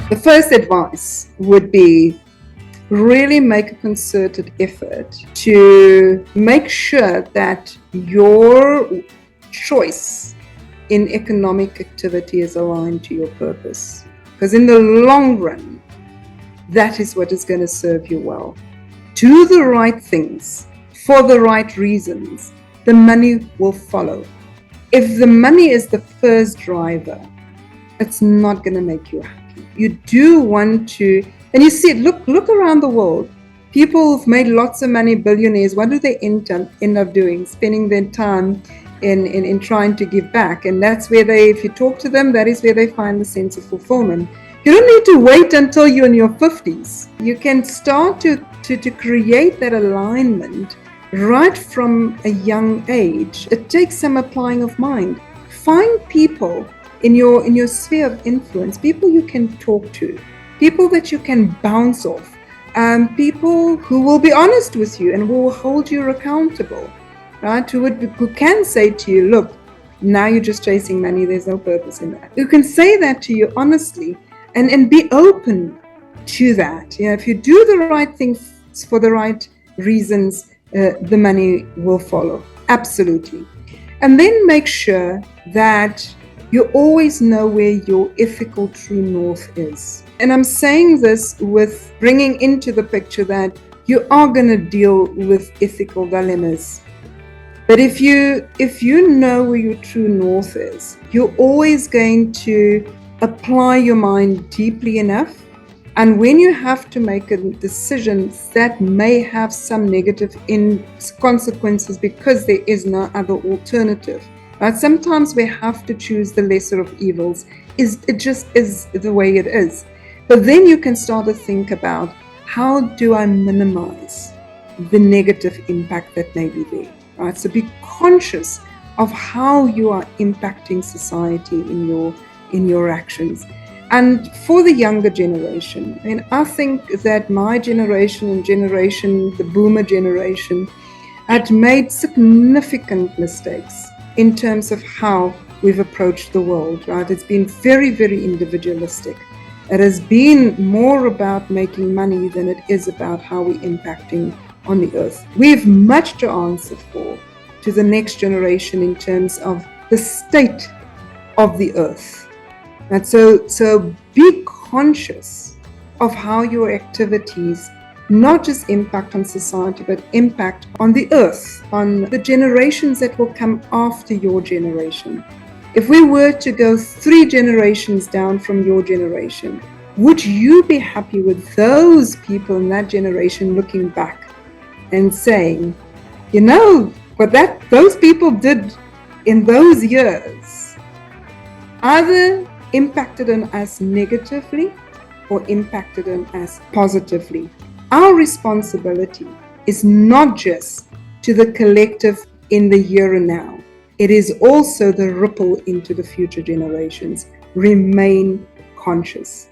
The first advice would be really make a concerted effort to make sure that your choice in economic activity is aligned to your purpose. Because in the long run, that is what is going to serve you well. Do the right things for the right reasons, the money will follow. If the money is the first driver, it's not going to make you happy. You do want to, and you see, look around the world. People who've made lots of money, billionaires, what do they end up doing? Spending their time in trying to give back. And that's where if you talk to them, that is where they find the sense of fulfillment. You don't need to wait until you're in your 50s. You can start to create that alignment right from a young age. It takes some applying of mind. Find people in your sphere of influence, people you can talk to, people that you can bounce off, people who will be honest with you and who will hold you accountable, right? Who can say to you, look, now you're just chasing money, there's no purpose in that. Who can say that to you honestly and be open to that. You know, if you do the right things for the right reasons, the money will follow. Absolutely. And then make sure that you always know where your ethical true north is. And I'm saying this with bringing into the picture that you are going to deal with ethical dilemmas. But if you know where your true north is, you're always going to apply your mind deeply enough. And when you have to make a decision that may have some negative consequences because there is no other alternative, right? Sometimes we have to choose the lesser of evils. It just is the way it is. But then you can start to think about, how do I minimize the negative impact that may be there, right? So be conscious of how you are impacting society in your actions. And for the younger generation, I mean, I think that my generation and the boomer generation, had made significant mistakes in terms of how we've approached the world, right? It's been very, very individualistic. It has been more about making money than it is about how we're impacting on the earth. We have much to answer for to the next generation in terms of the state of the earth. And so be conscious of how your activities not just impact on society, but impact on the earth, on the generations that will come after your generation. If we were to go 3 generations down from your generation, would you be happy with those people in that generation looking back and saying, you know, what those people did in those years either impacted on us negatively or impacted on us positively? Our responsibility is not just to the collective in the here and now. It is also the ripple into the future generations. Remain conscious.